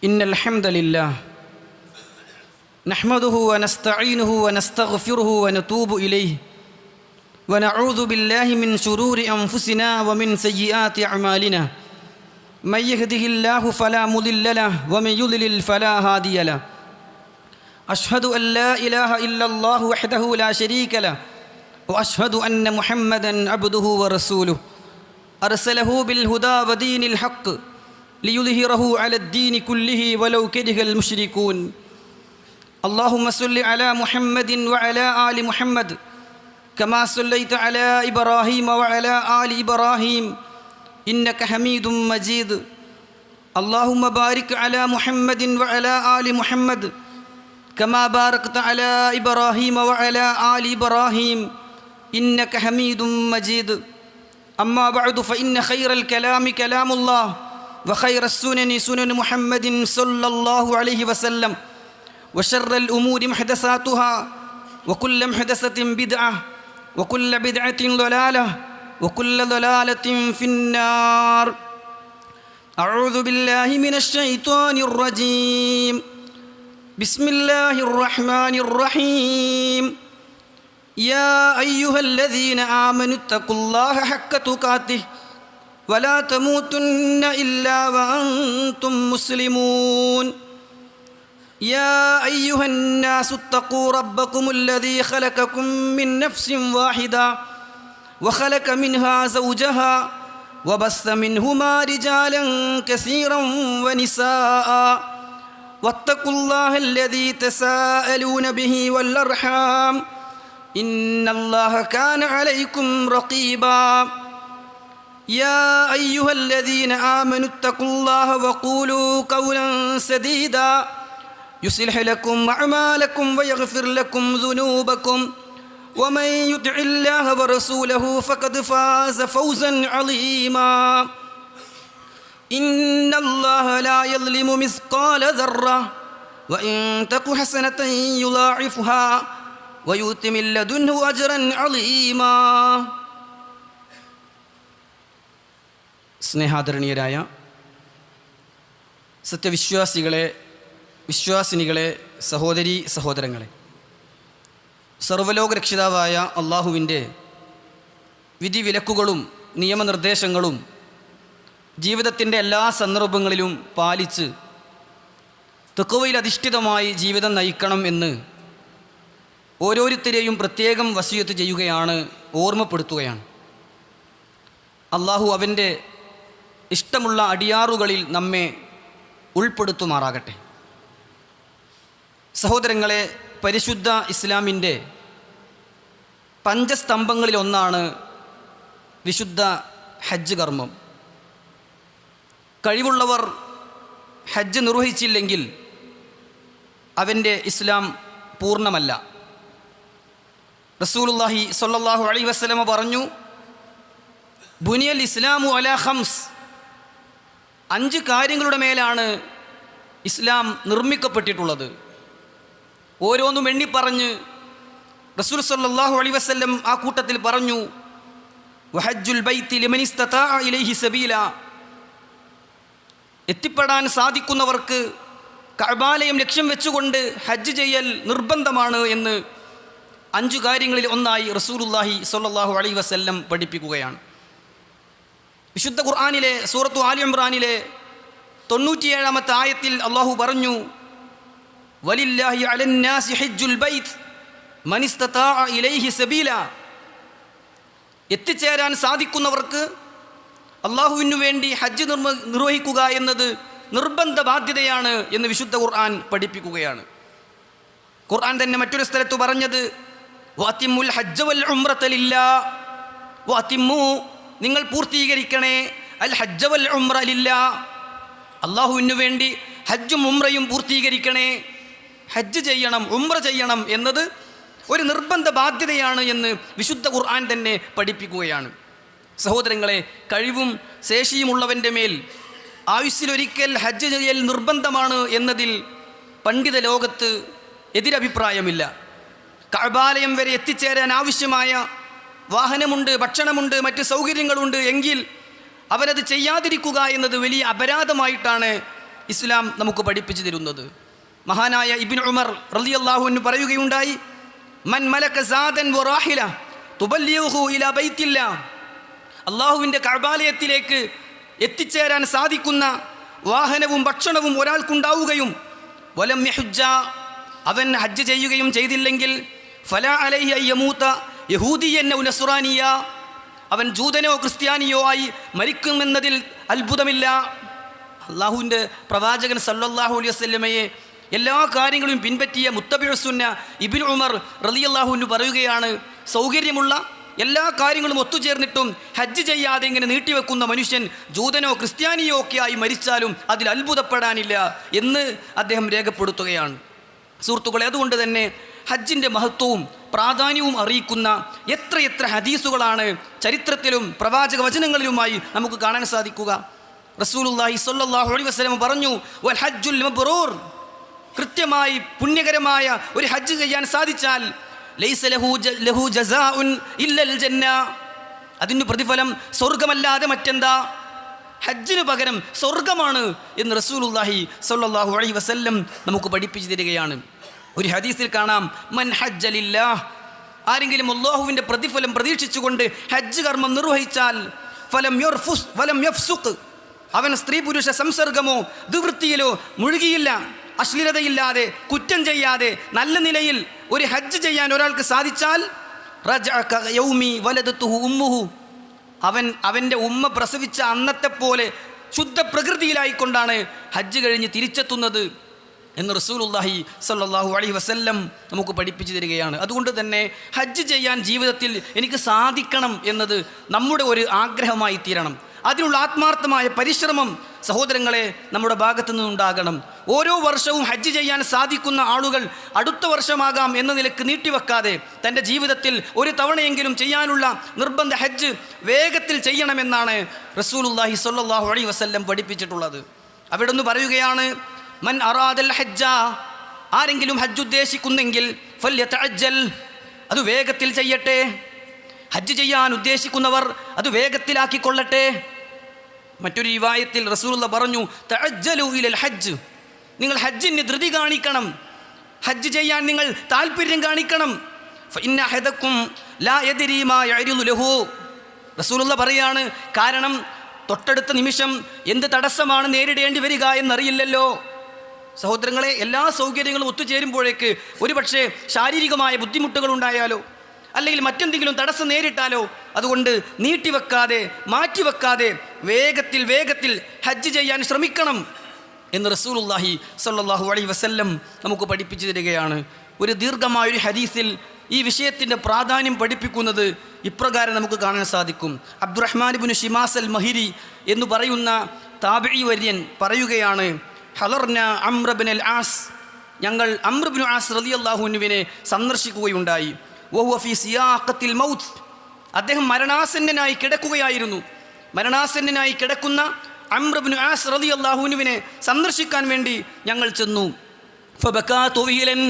إن الحمد لله نحمده ونستعينه ونستغفره ونتوب إليه ونعوذ بالله من شرور أنفسنا ومن سيئات أعمالنا من يهده الله فلا مضل له ومن يضلل فلا هادي له أشهد أن لا إله إلا الله وحده لا شريك له وأشهد أن محمدا عبده ورسوله أرسله بالهدى ودين الحق ليظهره على الدين كله ولو كره المشركون اللهم صل على محمد وعلى آل محمد كما صليت على إبراهيم وعلى آل إبراهيم إنك حميد مجيد اللهم بارك على محمد وعلى آل محمد كما باركت على إبراهيم وعلى آل إبراهيم إنك حميد مجيد أما بعد فإن خير الكلام كلام الله وخير السنن سنن محمد صلى الله عليه وسلم وشر الأمور محدثاتها وكل محدثة بدعة وكل بدعة ضلالة وكل ضلالة في النار أعوذ بالله من الشيطان الرجيم بسم الله الرحمن الرحيم يا أيها الذين آمنوا اتقوا الله حق تقاته ولا تموتن إلا وأنتم مسلمون يا أيها الناس اتقوا ربكم الذي خلقكم من نفس واحدة وخلق منها زوجها وبث منهما رجالا كثيرا ونساء واتقوا الله الذي تساءلون به والأرحام إن الله كان عليكم رقيبا يا أيها الذين آمنوا اتقوا الله وقولوا قولا سديدا يصلح لكم أعمالكم ويغفر لكم ذنوبكم ومن يطع الله ورسوله فقد فاز فوزا عظيما إن الله لا يظلم مثقال ذرة وإن تك حسنة يضاعفها ويؤت من لدنه أجرا عظيما സ്നേഹാദരണീയരായ സത്യവിശ്വാസികളെ, വിശ്വാസിനികളെ, സഹോദരീ സഹോദരങ്ങളെ, സർവ്വലോകരക്ഷിതാവായ അള്ളാഹുവിൻ്റെ വിധിവിലക്കുകളും നിയമനിർദ്ദേശങ്ങളും ജീവിതത്തിൻ്റെ എല്ലാ സന്ദർഭങ്ങളിലും പാലിച്ച് തഖ്വയിൽ അധിഷ്ഠിതമായി ജീവിതം നയിക്കണം എന്ന് ഓരോരുത്തരെയും പ്രത്യേകം വസിയത്ത് ചെയ്യുകയാണ്, ഓർമ്മപ്പെടുത്തുകയാണ്. അള്ളാഹു അവൻ്റെ ഇഷ്ടമുള്ള അടിയാറുകളിൽ നമ്മെ ഉൾപ്പെടുത്തുമാറാകട്ടെ. സഹോദരങ്ങളെ, പരിശുദ്ധ ഇസ്ലാമിൻ്റെ പഞ്ചസ്തംഭങ്ങളിലൊന്നാണ് വിശുദ്ധ ഹജ്ജ് കർമ്മം. കഴിവുള്ളവർ ഹജ്ജ് നിർവഹിച്ചില്ലെങ്കിൽ അവൻ്റെ ഇസ്ലാം പൂർണ്ണമല്ല. റസൂലുള്ളാഹി സ്വല്ലല്ലാഹു അലൈഹി വസല്ലമ പറഞ്ഞു, ബുനിയൽ ഇസ്ലാമു അലാ ഖംസ്, 5 കാര്യങ്ങളുടെ മേലാണ് ഇസ്ലാം നിർമ്മിക്കപ്പെട്ടിട്ടുള്ളത്. ഓരോന്നും എണ്ണിപ്പറഞ്ഞ് റസൂൽ സ്വല്ലല്ലാഹു അലൈഹി വസല്ലം ആ കൂട്ടത്തിൽ പറഞ്ഞു, വഹജ്ജുൽ ബൈത്തി ലിമൻ ഇസ്തതാഅ ഇലൈഹി സബീല, എത്തിപ്പെടാൻ സാധിക്കുന്നവർക്ക് കഅബാലയം ലക്ഷ്യം വെച്ചുകൊണ്ട് ഹജ്ജ് ചെയ്യൽ നിർബന്ധമാണ് എന്ന് 5 കാര്യങ്ങളിൽ ഒന്നായി റസൂലുള്ളാഹി സ്വല്ലല്ലാഹു അലൈഹി വസല്ലം പഠിപ്പിക്കുകയാണ്. വിശുദ്ധ ഖുർആനിലെ സൂറത്തു ആലി ഇംറാനിലെ 97-ാമത്തെ ആയത്തിൽ അള്ളാഹു പറഞ്ഞു, വലില്ലാഹി അലന്നാസി ഹജ്ജുൽ ബൈത്ത് മൻ ഇസ്തതാഅ ഇലൈഹി സബീല, എത്തിച്ചേരാൻ സാധിക്കുന്നവർക്ക് അള്ളാഹുവിനു വേണ്ടി ഹജ്ജ് നിർവഹിക്കുക എന്നത് നിർബന്ധ ബാധ്യതയാണ് എന്ന് വിശുദ്ധ ഖുർആൻ പഠിപ്പിക്കുകയാണ്. ഖുർആൻ തന്നെ മറ്റൊരു സ്ഥലത്ത് പറഞ്ഞത്, വഅതിമ്മുൽ ഹജ്ജ വൽ ഉംറത ലില്ലാഹ്, വഅതിമ്മു, നിങ്ങൾ പൂർത്തീകരിക്കണേ, അൽ ഹജ്ജ വൽ ഉംറ ലില്ലാഹ്, അള്ളാഹുവിനു വേണ്ടി ഹജ്ജും ഉംറയും പൂർത്തീകരിക്കണേ. ഹജ്ജ് ചെയ്യണം, ഉംറ ചെയ്യണം എന്നത് ഒരു നിർബന്ധ ബാധ്യതയാണ് എന്ന് വിശുദ്ധ ഖുർആൻ തന്നെ പഠിപ്പിക്കുകയാണ്. സഹോദരങ്ങളെ, കഴിവും ശേഷിയുമുള്ളവൻ്റെ മേൽ ആയുസ്സിലൊരിക്കൽ ഹജ്ജ് ചെയ്യൽ നിർബന്ധമാണ് എന്നതിൽ പണ്ഡിത ലോകത്ത് എതിരഭിപ്രായമില്ല. കഅബാലയം വരെ എത്തിച്ചേരാൻ ആവശ്യമായ വാഹനമുണ്ട്, ഭക്ഷണമുണ്ട്, മറ്റ് സൗകര്യങ്ങളുണ്ട് എങ്കിൽ അവരത് ചെയ്യാതിരിക്കുക എന്നത് വലിയ അപരാധമായിട്ടാണ് ഇസ്ലാം നമുക്ക് പഠിപ്പിച്ചു തരുന്നത്. മഹാനായ ഇബ്നു ഉമർ റളിയല്ലാഹു അൻഹു പറയുകയുണ്ടായി, മൻ മലക സാദൻ വറാഹില തുബല്ലിഹു ഇലാ ബൈത്തില്ലാ, അള്ളാഹുവിൻ്റെ കഅബാലയത്തിലേക്ക് എത്തിച്ചേരാൻ സാധിക്കുന്ന വാഹനവും ഭക്ഷണവും ഒരാൾക്കുണ്ടാവുകയും വലം യഹുജ്ജ, അവൻ ഹജ്ജ് ചെയ്യുകയും ചെയ്തില്ലെങ്കിൽ ഫലാ അലൈഹി അയ്യമൂത യഹൂദിയൻ ഔ നസ്റാനിയ, അവൻ ജൂതനോ ക്രിസ്ത്യാനിയോ ആയി മരിക്കുമെന്നതിൽ അത്ഭുതമില്ല. അള്ളാഹുവിൻ്റെ പ്രവാചകൻ സല്ലല്ലാഹു അലൈഹി വസല്ലമയെ എല്ലാ കാര്യങ്ങളും പിൻപറ്റിയ മുത്തബിഉ സുന്ന ഇബ്നു ഉമർ റളിയല്ലാഹു അൻഹു പറയുകയാണ്, സൗകര്യമുള്ള എല്ലാ കാര്യങ്ങളും ഒത്തുചേർന്നിട്ടും ഹജ്ജ് ചെയ്യാതെ ഇങ്ങനെ നീട്ടിവെക്കുന്ന മനുഷ്യൻ ജൂതനോ ക്രിസ്ത്യാനിയോ ഒക്കെ ആയി മരിച്ചാലും അതിൽ അത്ഭുതപ്പെടാനില്ല എന്ന് അദ്ദേഹം രേഖപ്പെടുത്തുകയാണ്. സുഹൃത്തുക്കളെ, അതുകൊണ്ട് തന്നെ ഹജ്ജിൻ്റെ മഹത്വവും പ്രാധാന്യവും അറിയിക്കുന്ന എത്രയെത്ര ഹദീസുകളാണ് ചരിത്രത്തിലും പ്രവാചക വചനങ്ങളിലുമായി നമുക്ക് കാണാൻ സാധിക്കുക. റസൂലുള്ളാഹി സ്വല്ലല്ലാഹു അലൈഹി വസല്ലം പറഞ്ഞു, വൽ ഹജ്ജുൽ മബ്റൂർ, കൃത്യമായി പുണ്യകരമായ ഒരു ഹജ്ജ് ചെയ്യാൻ സാധിച്ചാൽ ലൈസ ലഹു ജസാഉൻ ഇല്ലൽ ജന്ന, അതിന് പ്രതിഫലം സ്വർഗമല്ലാതെ മറ്റെന്താ, ഹജ്ജിന് പകരം സ്വർഗമാണ് എന്ന് റസൂലുള്ളാഹി സ്വല്ലല്ലാഹു അലൈഹി വസല്ലം നമുക്ക് പഠിപ്പിച്ചു തരികയാണ്. ഒരു ഹദീസിൽ കാണാം, മൻ ഹജ്ജ ലില്ലാഹ്, ആരെങ്കിലും അല്ലാഹുവിൻ്റെ പ്രതിഫലം പ്രതീക്ഷിച്ചുകൊണ്ട് ഹജ്ജ് കർമ്മം നിർവഹിച്ചാൽ ഫലം യർഫുസ് വലം യഫ്സുഖ്, അവൻ സ്ത്രീ പുരുഷ സംസർഗമോ ദുവൃത്തിയിലോ മുഴുകിയില്ല, അശ്ലീലതയില്ലാതെ കുറ്റം ചെയ്യാതെ നല്ല നിലയിൽ ഒരു ഹജ്ജ് ചെയ്യാൻ ഒരാൾക്ക് സാധിച്ചാൽ റജഅ കയൗമി വലദതുഹു ഉമ്മുഹു, അവൻ്റെ ഉമ്മ പ്രസവിച്ച അന്നത്തെ പോലെ ശുദ്ധ പ്രകൃതിയിലായിക്കൊണ്ടാണ് ഹജ്ജ് കഴിഞ്ഞ് തിരിച്ചെത്തുന്നത് എന്ന് റസൂലുള്ളാഹി സ്വല്ലല്ലാഹു അലൈഹി വസല്ലം നമുക്ക് പഠിപ്പിച്ചു തരികയാണ്. അതുകൊണ്ട് തന്നെ ഹജ്ജ് ചെയ്യാൻ ജീവിതത്തിൽ എനിക്ക് സാധിക്കണം എന്നത് നമ്മുടെ ഒരു ആഗ്രഹമായി തീരണം. അതിനുള്ള ആത്മാർത്ഥമായ പരിശ്രമം സഹോദരങ്ങളെ നമ്മുടെ ഭാഗത്തു നിന്നുണ്ടാകണം. ഓരോ വർഷവും ഹജ്ജ് ചെയ്യാൻ സാധിക്കുന്ന ആളുകൾ അടുത്ത വർഷമാകാം എന്ന നിലക്ക് നീട്ടിവെക്കാതെ തൻ്റെ ജീവിതത്തിൽ ഒരു തവണയെങ്കിലും ചെയ്യാനുള്ള നിർബന്ധ ഹജ്ജ് വേഗത്തിൽ ചെയ്യണമെന്നാണ് റസൂലുള്ളാഹി സ്വല്ലല്ലാഹു അലൈഹി വസല്ലം പഠിപ്പിച്ചിട്ടുള്ളത്. അവിടുന്ന് പറയുകയാണ്, മൻ അറാദൽ ഹജ്ജ, ആരെങ്കിലും ഹജ്ജ് ഉദ്ദേശിക്കുന്നെങ്കിൽ ഫല്യതഅജ്ജൽ, അത് വേഗത്തിൽ ചെയ്യട്ടെ. ഹജ്ജ് ചെയ്യാൻ ഉദ്ദേശിക്കുന്നവർ അത് വേഗത്തിലാക്കിക്കൊള്ളട്ടെ. മറ്റൊരു റിവായത്തിൽ റസൂലുള്ള പറഞ്ഞു, തഅജ്ജലു ഇലൽ ഹജ്ജ്, നിങ്ങൾ ഹജ്ജിന് ധൃതി കാണിക്കണം, ഹജ്ജ് ചെയ്യാൻ നിങ്ങൾ താല്പര്യം കാണിക്കണം. ഫഇന്ന അഹദകും ലാ യദ്രി മാ യഅരിദു ലഹു, റസൂലുള്ള പറയാണ്, കാരണം തൊട്ടടുത്ത നിമിഷം എന്ത് തടസ്സമാണ് നേരിടേണ്ടി വരിക എന്നറിയില്ലല്ലോ. സഹോദരങ്ങളെ, എല്ലാ സൗകര്യങ്ങളും ഒത്തുചേരുമ്പോഴേക്ക് ഒരുപക്ഷെ ശാരീരികമായ ബുദ്ധിമുട്ടുകൾ ഉണ്ടായാലോ അല്ലെങ്കിൽ മറ്റെന്തെങ്കിലും തടസ്സം നേരിട്ടാലോ, അതുകൊണ്ട് നീട്ടിവെക്കാതെ മാറ്റിവെക്കാതെ വേഗത്തിൽ ഹജ്ജ് ചെയ്യാൻ ശ്രമിക്കണം എന്ന് റസൂലുള്ളാഹി സ്വല്ലല്ലാഹു അലൈഹി വസല്ലം നമുക്ക് പഠിപ്പിച്ചു തരികയാണ്. ഒരു ദീർഘമായൊരു ഹദീസിൽ ഈ വിഷയത്തിൻ്റെ പ്രാധാന്യം പഠിപ്പിക്കുന്നത് ഇപ്രകാരം നമുക്ക് കാണാൻ സാധിക്കും. അബ്ദുറഹ്മാൻ ഇബ്നു ഷിമാസ് അൽ മഹിരി എന്ന് പറയുന്ന താബിഈ വര്യൻ പറയുകയാണ്, ഹളർന അംർ ഇബ്നുൽ ആസ്, ഞങ്ങൾ അംർ ഇബ്നു ആസ് റളിയല്ലാഹു അൻഹുവിനെ സന്ദർശിക്കുകയുണ്ടായി. വഹുവ ഫീ സിയാഖത്തിൽ മൗത്ത്, അദ്ദേഹം മരണാസന്നനായി കിടക്കുകയായിരുന്നു. മരണാസന്നനായി കിടക്കുന്ന അംർ ഇബ്നു ആസ് റളിയല്ലാഹു അൻഹുവിനെ സന്ദർശിക്കാൻ വേണ്ടി ഞങ്ങൾ ചെന്നു. ഫബകാ തുവീലൻ,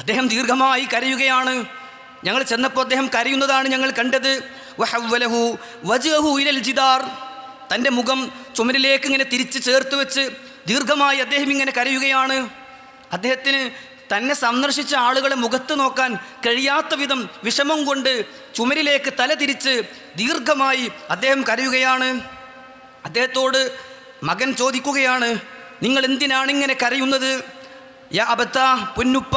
അദ്ദേഹം ദീർഘമായി കരയുകയാണ്. ഞങ്ങൾ ചെന്നപ്പോൾ അദ്ദേഹം കരയുന്നതാണ് ഞങ്ങൾ കണ്ടത്. വഹവ്വലഹു വജ്ഹഹു ഇലൽ ജിദാർ, തൻ്റെ മുഖം ചുമരിലേക്ക് ഇങ്ങനെ തിരിച്ച് ചേർത്ത് വെച്ച് ദീർഘമായി അദ്ദേഹം ഇങ്ങനെ കരയുകയാണ്. അദ്ദേഹത്തിന് തന്നെ സന്ദർശിച്ച ആളുകളെ മുഖത്ത് നോക്കാൻ കഴിയാത്ത വിധം വിഷമം കൊണ്ട് ചുമരിലേക്ക് തല തിരിച്ച് ദീർഘമായി അദ്ദേഹം കരയുകയാണ്. അദ്ദേഹത്തോട് മകൻ ചോദിക്കുകയാണ്, നിങ്ങൾ എന്തിനാണ് ഇങ്ങനെ കരയുന്നത്? യാ അബത്താ, പൊന്നുപ്പ,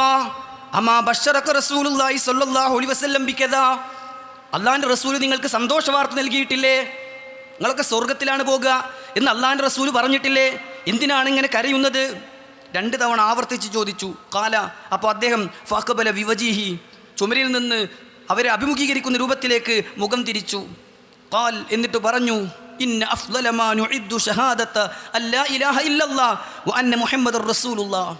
അമാ ബശറക റസൂലുള്ളാഹി സ്വല്ലല്ലാഹു അലൈഹി വസല്ലം ബികദാ, അള്ളാഹിൻ്റെ റസൂൽ നിങ്ങൾക്ക് സന്തോഷ വാർത്ത നൽകിയിട്ടില്ലേ? നിങ്ങളൊക്കെ സ്വർഗത്തിലാണ് പോകുക എന്ന് അള്ളാഹിൻ്റെ റസൂൽ പറഞ്ഞിട്ടില്ലേ? എന്തിനാണ് ഇങ്ങനെ കരയുന്നത്? 2 തവണ ആവർത്തിച്ച് ചോദിച്ചു. കാല, അപ്പോൾ അദ്ദേഹം ഫഖബല വിവജിഹി, ചുമരിൽ നിന്ന് അവരെ അഭിമുഖീകരിക്കുന്ന രൂപത്തിലേക്ക് മുഖം തിരിച്ചു. ഖാൽ, എന്നിട്ട് പറഞ്ഞു, ഇന്ന അഫ്ളല മാ നുഇദ്ദു ഷഹാദത അല്ലാ ഇലാഹ ഇല്ലല്ലാഹ് വ അന്ന മുഹമ്മദുർ റസൂലുള്ളാഹ്,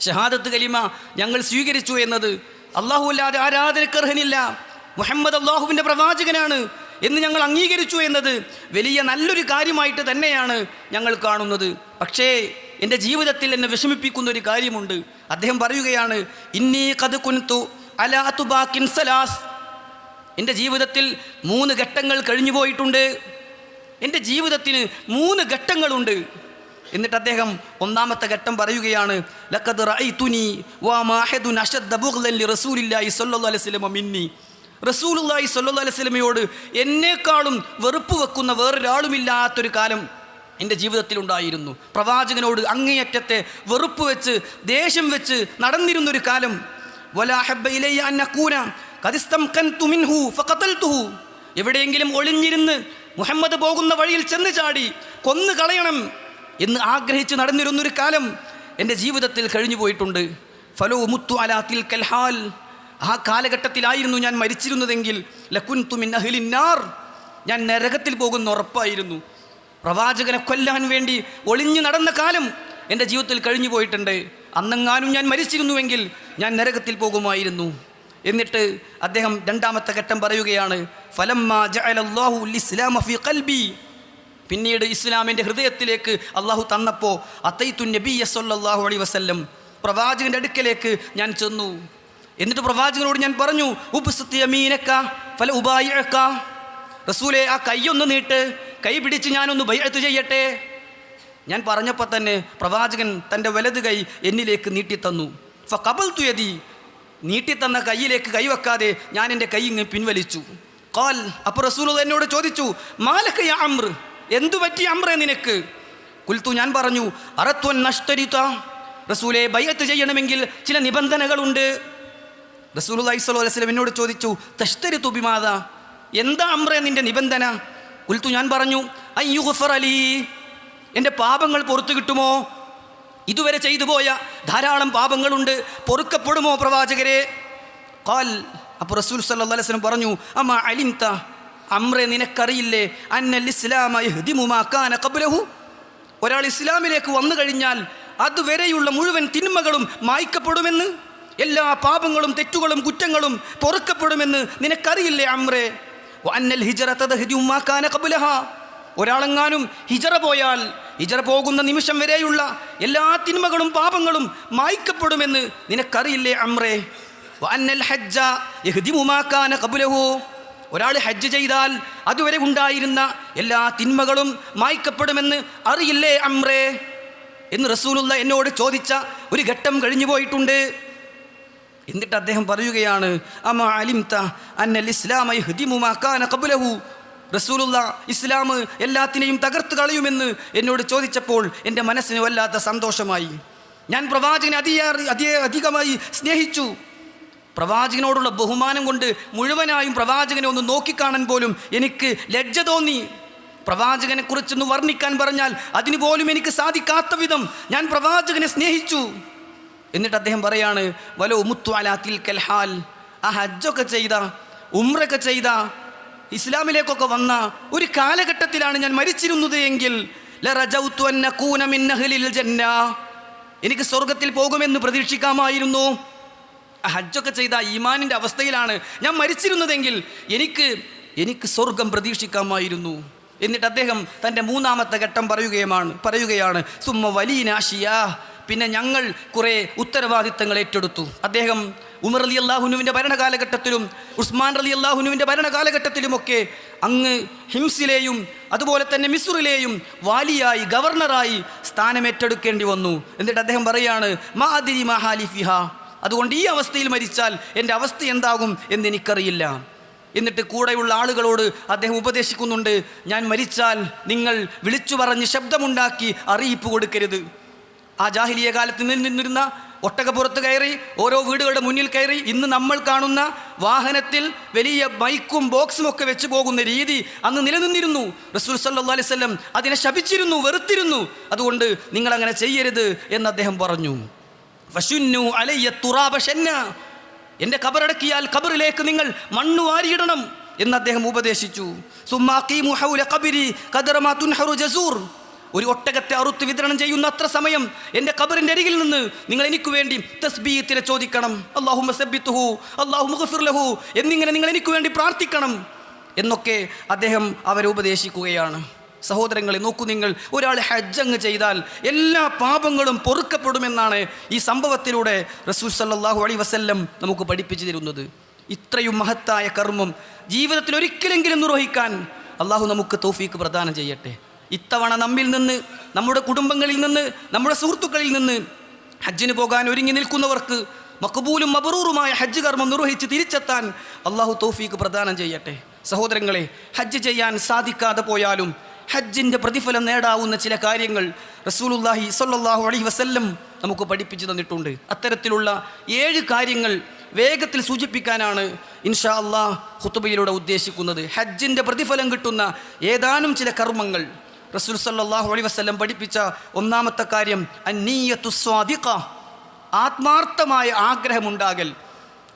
ഷഹാദത്ത് കലിമ ഞങ്ങൾ സ്വീകരിച്ചു എന്നത് അല്ലാഹു അല്ലാതെ ആരാധനക്കർഹനില്ല, മുഹമ്മദ് അല്ലാഹുവിൻ്റെ പ്രവാചകനാണ് എന്ന് ഞങ്ങൾ അംഗീകരിച്ചു എന്നത് വലിയ നല്ലൊരു കാര്യമായിട്ട് തന്നെയാണ് ഞങ്ങൾ കാണുന്നത്. പക്ഷേ എൻ്റെ ജീവിതത്തിൽ എന്നെ വിഷമിപ്പിക്കുന്ന ഒരു കാര്യമുണ്ട്. അദ്ദേഹം പറയുകയാണ്, ഇന്നി ഖദ് കുൻതു അലാ തുബാക്കിൻ സലാസ്, എൻ്റെ ജീവിതത്തിൽ 3 ഘട്ടങ്ങൾ കഴിഞ്ഞു പോയിട്ടുണ്ട്. എൻ്റെ ജീവിതത്തിന് 3 ഘട്ടങ്ങളുണ്ട്. എന്നിട്ട് അദ്ദേഹം ഒന്നാമത്തെ ഘട്ടം പറയുകയാണ്, ലഖദ് റഅയ്തുനി വമാ അഹദുൻ അശദ്ദ ബുഗ്ളൻ ലിറസൂലില്ലാഹി സ്വല്ലല്ലാഹു അലൈഹി വസല്ലം മിന്നി. റസൂലുള്ളാഹി സ്വല്ലല്ലാഹു അലൈഹി വസല്ലമയോട് എന്നെക്കാളും വെറുപ്പ് വെക്കുന്ന വേറൊരാളുമില്ലാത്തൊരു കാലം എൻ്റെ ജീവിതത്തിലുണ്ടായിരുന്നു. പ്രവാചകനോട് അങ്ങേയറ്റത്തെ വെറുപ്പ് വെച്ച് ദേഷ്യം വെച്ച് നടന്നിരുന്നൊരു കാലം. വലാ ഹബ്ബ ഇലയ്യ അൻ അകൂന ഖദ് ഇസ്തംകൻതു മിൻഹു ഫഖതൽതുഹു. എവിടെയെങ്കിലും ഒളിഞ്ഞിരുന്ന് മുഹമ്മദ് പോകുന്ന വഴിയിൽ ചെന്ന് ചാടി കൊന്നു കളയണം എന്ന് ആഗ്രഹിച്ച് നടന്നിരുന്നൊരു കാലം എൻ്റെ ജീവിതത്തിൽ കഴിഞ്ഞു പോയിട്ടുണ്ട്. ഫലോ മുത്തു അലാ തിൽകൽ ഹാൽ. ആ കാലഘട്ടത്തിലായിരുന്നു ഞാൻ മരിച്ചിരുന്നതെങ്കിൽ ലകുൻതു മിൻ അഹ്ലിൻ നാർ, ഞാൻ നരകത്തിൽ പോകുന്ന ഉറപ്പായിരുന്നു. പ്രവാചകനെ കൊല്ലാൻ വേണ്ടി ഒളിഞ്ഞു നടന്ന കാലം എൻ്റെ ജീവിതത്തിൽ കഴിഞ്ഞു പോയിട്ടുണ്ട്. അന്നെങ്ങാനും ഞാൻ മരിച്ചിരുന്നുവെങ്കിൽ ഞാൻ നരകത്തിൽ പോകുമായിരുന്നു. എന്നിട്ട് അദ്ദേഹം രണ്ടാമത്തെ ഘട്ടം പറയുകയാണ്, ഫലമ്മാ ജഅലല്ലാഹു അൽ-ഇസ്ലാമ ഫീ ഖൽബി. പിന്നീട് ഇസ്ലാമിൻ്റെ ഹൃദയത്തിലേക്ക് അള്ളാഹു തന്നപ്പോൾ അതൈതു നബിയ്യ സ്വല്ലല്ലാഹു അലൈഹി വസല്ലം, പ്രവാചകൻ്റെ അടുക്കലേക്ക് ഞാൻ ചെന്നു. എന്നിട്ട് പ്രവാചകനോട് ഞാൻ പറഞ്ഞു, ഉബ്സുത്ത് യമീനക ഫല ഉബായിഅക. റസൂലേ, ആ കൈയൊന്ന് നീട്ട്, കൈ പിടിച്ച് ഞാനൊന്ന് ബൈഅത്ത് ചെയ്യട്ടെ. ഞാൻ പറഞ്ഞപ്പോൾ തന്നെ പ്രവാചകൻ തൻ്റെ വലത് കൈ എന്നിലേക്ക് നീട്ടിത്തന്നു. ഫഖബൽതു യദി. നീട്ടിത്തന്ന കൈയിലേക്ക് കൈവെക്കാതെ ഞാൻ എൻ്റെ കൈ ഇങ്ങ് പിൻവലിച്ചു. ഖാൽ. അപ്പോൾ റസൂൽ എന്നോട് ചോദിച്ചു, മാലക യാ അംർ, എന്തു പറ്റി അംറേ നിനക്ക്? ഖുൽതു, ഞാൻ പറഞ്ഞു, അറത്വൻ നഷ്തരിത. റസൂലെ, ബൈഅത്ത് ചെയ്യണമെങ്കിൽ ചില നിബന്ധനകളുണ്ട്. റസൂലുള്ളാഹി സ്വല്ലല്ലാഹു അലൈഹി വസല്ലം എന്നോട് ചോദിച്ചു, തഷ്തരിതു ബിമാദാ, എന്താ അംറേ നിൻ്റെ നിബന്ധന? ഖുൽതു, ഞാൻ പറഞ്ഞു, അയ്യുഗ്ഫറ ലീ, എൻ്റെ പാപങ്ങൾ പൊറുത്തു കിട്ടുമോ? ഇതുവരെ ചെയ്തു പോയ ധാരാളം പാപങ്ങളുണ്ട്, പൊറുക്കപ്പെടുമോ പ്രവാചകരെ? ഖാൽ. അപ്പോൾ റസൂൽ സല്ലല്ലാഹു അലൈഹി വസല്ലം പറഞ്ഞു, അമാ അലിംത, അംറേ നിനക്കറിയില്ലേ, അന്നൽ ഇസ്ലാമ യഹ്ദിമു മാ കാന ഖബ്ലഹു, ഒരാൾ ഇസ്ലാമിലേക്ക് വന്നു കഴിഞ്ഞാൽ അതുവരെയുള്ള മുഴുവൻ തിന്മകളും മായ്ക്കപ്പെടുമെന്ന്, എല്ലാ പാപങ്ങളും തെറ്റുകളും കുറ്റങ്ങളും പൊറുക്കപ്പെടുമെന്ന് നിനക്കറിയില്ലേ അംറേ? വഅന്നൽ ഹിജ്റത തഹ്ദിമു മാ കാന ഖബ്ലഹാ, ഒരാളെങ്ങാനും ഹിജറ പോയാൽ ഹിജറ പോകുന്ന നിമിഷം വരെയുള്ള എല്ലാ തിന്മകളും പാപങ്ങളും മായ്ക്കപ്പെടുമെന്ന് നിനക്കറിയില്ലേ അംറേ? വഅന്നൽ ഹജ്ജ യഹ്ദിമു മാ കാന ഖബ്ലഹു, ഒരാൾ ഹജ്ജ് ചെയ്താൽ അതുവരെ ഉണ്ടായിരുന്ന എല്ലാ തിന്മകളും മായ്ക്കപ്പെടുമെന്ന് അറിയില്ലേ അംറേ എന്ന് റസൂലുള്ള എന്നോട് ചോദിച്ച ഒരു ഘട്ടം കഴിഞ്ഞു പോയിട്ടുണ്ട്. എന്നിട്ട് അദ്ദേഹം പറയുകയാണ്, അമാ അലിംത അന്നൽ ഇസ്ലാമ യഹ്ദിമു മാ കാന ഖബ്ലഹു, റസൂലുള്ള ഇസ്ലാം എല്ലാത്തിനെയും തകർത്ത് കളയുമെന്ന് എന്നോട് ചോദിച്ചപ്പോൾ എൻ്റെ മനസ്സിന് വല്ലാത്ത സന്തോഷമായി. ഞാൻ പ്രവാചകനെ അധികമായി സ്നേഹിച്ചു. പ്രവാചകനോടുള്ള ബഹുമാനം കൊണ്ട് മുഴുവനായും പ്രവാചകനെ ഒന്ന് നോക്കിക്കാണാൻ പോലും എനിക്ക് ലജ്ജ തോന്നി. പ്രവാചകനെക്കുറിച്ചൊന്ന് വർണ്ണിക്കാൻ പറഞ്ഞാൽ അതിന് പോലും എനിക്ക് സാധിക്കാത്ത വിധം ഞാൻ പ്രവാചകനെ സ്നേഹിച്ചു. എന്നിട്ട് അദ്ദേഹം പറയാണ്, വലോ മുത്തു അലാ തിൽകൽ ഹാൽ, ആ ഹജ്ജൊക്കെ ചെയ്ത ഉംറയൊക്കെ ചെയ്ത ഇസ്ലാമിലേക്കൊക്കെ വന്ന ഒരു കാലഘട്ടത്തിലാണ് ഞാൻ മരിച്ചിരുന്നത് എങ്കിൽ ലറജൗതു അൻ നകൂന മിൻ അഹ്ലിൽ ജന്ന, എനിക്ക് സ്വർഗത്തിൽ പോകുമെന്ന് പ്രതീക്ഷിക്കാമായിരുന്നു. ഹജ്ജൊക്കെ ചെയ്ത ഈമാനിൻ്റെ അവസ്ഥയിലാണ് ഞാൻ മരിച്ചിരുന്നതെങ്കിൽ എനിക്ക് സ്വർഗം പ്രതീക്ഷിക്കാമായിരുന്നു. എന്നിട്ട് അദ്ദേഹം തൻ്റെ മൂന്നാമത്തെ ഘട്ടം പറയുകയാണ് സുമ്മ വലിയനാശിയാ, പിന്നെ ഞങ്ങൾ കുറേ ഉത്തരവാദിത്തങ്ങൾ ഏറ്റെടുത്തു. അദ്ദേഹം ഉമർ റളിയല്ലാഹുവിൻ്റെ ഭരണകാലഘട്ടത്തിലും ഉസ്മാൻ റളിയല്ലാഹുവിൻ്റെ ഭരണകാലഘട്ടത്തിലുമൊക്കെ അങ്ങ് ഹിംസിലെയും അതുപോലെ തന്നെ മിസ്റിലെയും വാലിയായി ഗവർണറായി സ്ഥാനമേറ്റെടുക്കേണ്ടി വന്നു. എന്നിട്ട് അദ്ദേഹം പറയാണ്, മാ അദ്രി മാ ഹാലി ഫിഹാ, അതുകൊണ്ട് ഈ അവസ്ഥയിൽ മരിച്ചാൽ എൻ്റെ അവസ്ഥ എന്താകും എന്നെനിക്കറിയില്ല. എന്നിട്ട് കൂടെയുള്ള ആളുകളോട് അദ്ദേഹം ഉപദേശിക്കുന്നുണ്ട്, ഞാൻ മരിച്ചാൽ നിങ്ങൾ വിളിച്ചു പറഞ്ഞ് ശബ്ദമുണ്ടാക്കി അറിയിപ്പ് കൊടുക്കരുത്. ആ ജാഹിലിയ കാലത്ത് നിന്നിരുന്ന ഒട്ടകപ്പുറത്ത് കയറി ഓരോ വീടുകളുടെ മുന്നിൽ കയറി ഇന്ന് നമ്മൾ കാണുന്ന വാഹനത്തിൽ വലിയ ബൈക്കും ബോക്സും ഒക്കെ വെച്ച് പോകുന്ന രീതി അന്ന് നിലനിന്നിരുന്നു. റസൂൽ സല്ലല്ലാഹു അലൈഹി വസല്ലം അതിനെ ശപിച്ചിരുന്നു, വെറുത്തിരുന്നു. അതുകൊണ്ട് നിങ്ങളങ്ങനെ ചെയ്യരുത് എന്ന് അദ്ദേഹം പറഞ്ഞു. ഫശുന്നു അലയ്യ തുറാബ ശന്ന, എൻ്റെ ഖബറടക്കിയാൽ ഖബറിലേക്ക് നിങ്ങൾ മണ്ണ് വാരിയിടണം എന്ന് അദ്ദേഹം ഉപദേശിച്ചു. സുമ്മാ ഖീമു ഹൗല ഖബരി ഖദറ മാ തുൻഹറു ജസൂർ, ഒരു ഒട്ടകത്തെ അറുത്ത് വിതരണം ചെയ്യുന്ന അത്ര സമയം എൻ്റെ ഖബറിൻ്റെ അരികിൽ നിന്ന് നിങ്ങൾ എനിക്ക് വേണ്ടി തസ്ബീഹത്തിനെ ചോദിക്കണം. അല്ലാഹുമ്മ സബ്ബിത്ഹു അല്ലാഹുമ്മ ഗഫിർ ലഹു എന്നിങ്ങനെ നിങ്ങൾ എനിക്ക് വേണ്ടി പ്രാർത്ഥിക്കണം എന്നൊക്കെ അദ്ദേഹം അവരെ ഉപദേശിക്കുകയാണ്. സഹോദരങ്ങളെ, നോക്കൂ നിങ്ങൾ, ഒരാൾ ഹജ്ജ് അങ്ങ് ചെയ്താൽ എല്ലാ പാപങ്ങളും പൊറുക്കപ്പെടുമെന്നാണ് ഈ സംഭവത്തിലൂടെ റസൂൽ സല്ലല്ലാഹു അലൈഹി വസല്ലം നമുക്ക് പഠിപ്പിച്ചു തരുന്നത്. ഇത്രയും മഹത്തായ കർമ്മം ജീവിതത്തിൽ ഒരിക്കലെങ്കിലും നിർവഹിക്കാൻ അള്ളാഹു നമുക്ക് തൗഫീക്ക് പ്രദാനം ചെയ്യട്ടെ. ഇത്തവണ നമ്മിൽ നിന്ന്, നമ്മുടെ കുടുംബങ്ങളിൽ നിന്ന്, നമ്മുടെ സുഹൃത്തുക്കളിൽ നിന്ന് ഹജ്ജിന് പോകാൻ ഒരുങ്ങി നിൽക്കുന്നവർക്ക് മഖബൂലും മബ്റൂറുമായ ഹജ്ജ് കർമ്മം നിർവഹിച്ച് തിരിച്ചെത്താൻ അള്ളാഹു തൗഫീഖ് പ്രദാനം ചെയ്യട്ടെ. സഹോദരങ്ങളെ, ഹജ്ജ് ചെയ്യാൻ സാധിക്കാതെ പോയാലും ഹജ്ജിൻ്റെ പ്രതിഫലം നേടാവുന്ന ചില കാര്യങ്ങൾ റസൂലുള്ളാഹി സ്വല്ലല്ലാഹു അലൈഹി വസല്ലം നമുക്ക് പഠിപ്പിച്ചു തന്നിട്ടുണ്ട്. അത്തരത്തിലുള്ള 7 കാര്യങ്ങൾ വേഗത്തിൽ സൂചിപ്പിക്കാനാണ് ഇൻഷാ അല്ലാഹ് ഖുതുബയിലൂടെ ഉദ്ദേശിക്കുന്നത്. ഹജ്ജിൻ്റെ പ്രതിഫലം കിട്ടുന്ന ഏതാനും ചില കർമ്മങ്ങൾ. റസൂൽ സ്വല്ലല്ലാഹു അലൈഹി വസല്ലം പഠിപ്പിച്ച ഒന്നാമത്തെ കാര്യം അന്നിയ്യത്തു സ്വാദിഖ, ആത്മാർത്ഥമായ ആഗ്രഹമുണ്ടാകൽ.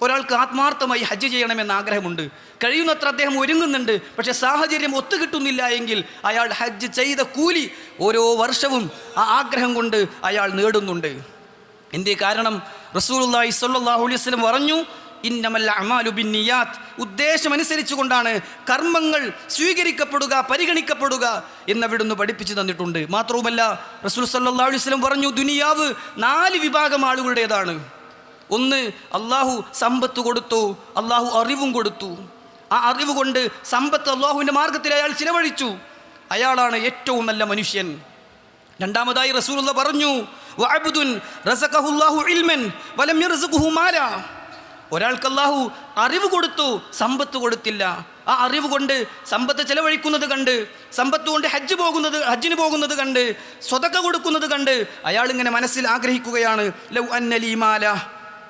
ഒരാൾക്ക് ആത്മാർത്ഥമായി ഹജ്ജ് ചെയ്യണമെന്ന ആഗ്രഹമുണ്ട്, കഴിയുന്നത്ര അദ്ദേഹം ഒരുങ്ങുന്നുണ്ട്, പക്ഷേ സാഹചര്യം ഒത്തുകിട്ടുന്നില്ല എങ്കിൽ അയാൾ ഹജ്ജ് ചെയ്ത കൂലി ഓരോ വർഷവും ആ ആഗ്രഹം കൊണ്ട് അയാൾ നേടുന്നുണ്ട്. എന്തേ കാരണം? റസൂലുള്ളാഹി സ്വല്ലല്ലാഹു അലൈഹി വസല്ലം പറഞ്ഞു, ഇന്നമൽ അഅ്മാലു ബിന്നിയാത്ത്, ഉദ്ദേശമനുസരിച്ച് കൊണ്ടാണ് കർമ്മങ്ങൾ സ്വീകരിക്കപ്പെടുക, പരിഗണിക്കപ്പെടുക എന്നവിടുന്ന് പഠിപ്പിച്ചു തന്നിട്ടുണ്ട്. മാത്രവുമല്ല റസൂൽ സ്വല്ലല്ലാഹു അലൈഹി വസല്ലം പറഞ്ഞു, ദുനിയാവ് 4 വിഭാഗം ആളുകളുടേതാണ്. ഒന്ന്, അള്ളാഹു സമ്പത്ത് കൊടുത്തു, അള്ളാഹു അറിവും കൊടുത്തു. ആ അറിവ് കൊണ്ട് സമ്പത്ത് അള്ളാഹുവിൻ്റെ മാർഗത്തിൽ അയാൾ ചിലവഴിച്ചു, അയാളാണ് ഏറ്റവും നല്ല മനുഷ്യൻ. രണ്ടാമതായി റസൂലുള്ള പറഞ്ഞു, വഅബ്ദുൻ റസഖഹുല്ലാഹു ഇൽമൻ വലം യർസുഖുഹു മാല, ഒരാൾക്ക് അള്ളാഹു അറിവ് കൊടുത്തു, സമ്പത്ത് കൊടുത്തില്ല. ആ അറിവ് കൊണ്ട് സമ്പത്ത് ചെലവഴിക്കുന്നത് കണ്ട്, സമ്പത്ത് കൊണ്ട് ഹജ്ജിന് പോകുന്നത് കണ്ട്, സ്വതക്ക കൊടുക്കുന്നത് കണ്ട് അയാളിങ്ങനെ മനസ്സിൽ ആഗ്രഹിക്കുകയാണ്, ലൗ അന്നലി മാല,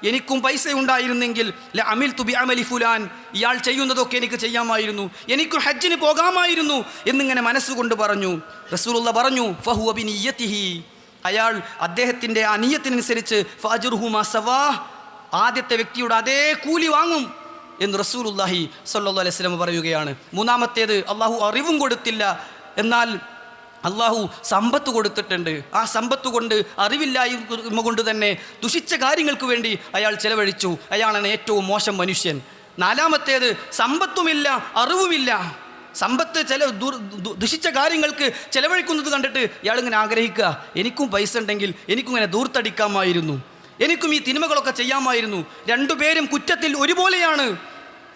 എനിക്കും പൈസ ഉണ്ടായിരുന്നെങ്കിൽ ലഅമിൽതു ബിഅമലി ഫുലാൻ, ഇയാൾ ചെയ്യുന്നതൊക്കെ എനിക്ക് ചെയ്യാമായിരുന്നു, എനിക്കും ഹജ്ജിന് പോകാമായിരുന്നു എന്നിങ്ങനെ മനസ്സുകൊണ്ട് പറഞ്ഞു. റസൂലുള്ള പറഞ്ഞു, ഫഹുവ ബിനിയ്യതിഹി, അയാൾ അദ്ദേഹത്തിൻ്റെ ആ നിയ്യത്തിനനുസരിച്ച് ഫഅജ്റുഹു മാ സവാ, ആദ്യത്തെ വ്യക്തിയുടെ അതേ കൂലി വാങ്ങും എന്ന് റസൂലുള്ളാഹി സ്വല്ലല്ലാഹു അലൈഹി വസല്ലം പറയുകയാണ്. മൂന്നാമത്തേത്, അള്ളാഹു അറിവും കൊടുത്തില്ല, എന്നാൽ അള്ളാഹു സമ്പത്ത് കൊടുത്തിട്ടുണ്ട്. ആ സമ്പത്ത് കൊണ്ട്, അറിവില്ലായ്മ കൊണ്ട് തന്നെ ദുഷിച്ച കാര്യങ്ങൾക്ക് വേണ്ടി അയാൾ ചെലവഴിച്ചു, അയാളാണ് ഏറ്റവും മോശം മനുഷ്യൻ. നാലാമത്തേത്, സമ്പത്തുമില്ല, അറിവുമില്ല, സമ്പത്ത് ദുഷിച്ച കാര്യങ്ങൾക്ക് ചെലവഴിക്കുന്നത് കണ്ടിട്ട് ഇയാളിങ്ങനെ ആഗ്രഹിക്കുക, എനിക്കും പൈസ ഉണ്ടെങ്കിൽ എനിക്കും ഇങ്ങനെ ദൂർത്തടിക്കാമായിരുന്നു, എനിക്കും ഈ തിന്മകളൊക്കെ ചെയ്യാമായിരുന്നു, രണ്ടുപേരും കുറ്റത്തിൽ ഒരുപോലെയാണ്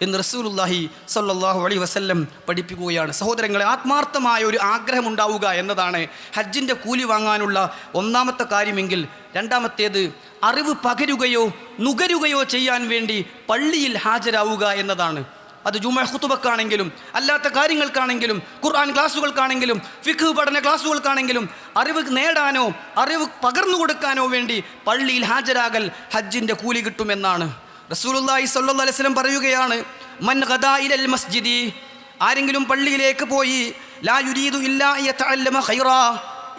എന്ന് റസൂലുള്ളാഹി സ്വല്ലല്ലാഹു അലൈഹി വസല്ലം പഠിപ്പിക്കുകയാണ്. സഹോദരങ്ങളെ, ആത്മാർത്ഥമായ ഒരു ആഗ്രഹം ഉണ്ടാവുക എന്നതാണ് ഹജ്ജിൻ്റെ കൂലി വാങ്ങാനുള്ള ഒന്നാമത്തെ കാര്യമെങ്കിൽ, രണ്ടാമത്തേത് അറിവ് പകരുകയോ നുകരുകയോ ചെയ്യാൻ വേണ്ടി പള്ളിയിൽ ഹാജരാവുക എന്നതാണ്. അത് ജുമുഅ ഖുതുബക്കാണെങ്കിലും അല്ലാത്ത കാര്യങ്ങൾക്കാണെങ്കിലും ഖുർആൻ ക്ലാസ്സുകൾക്കാണെങ്കിലും ഫിഖ് പഠന ക്ലാസ്സുകൾക്കാണെങ്കിലും അറിവ് നേടാനോ അറിവ് പകർന്നു കൊടുക്കാനോ വേണ്ടി പള്ളിയിൽ ഹാജരാകൽ ഹജ്ജിൻ്റെ കൂലി കിട്ടുമെന്നാണ്. റസൂലുള്ളാഹി സ്വല്ലല്ലാഹു അലൈഹി വസല്ലം പറയുകയാണ്, മൻ ഗദാ ഇലൽ മസ്ജിദി, ആരെങ്കിലും പള്ളിയിലേക്ക് പോയി ലാ യുരീദു ഇല്ലാ യതഅല്ലമ ഖൈറാ,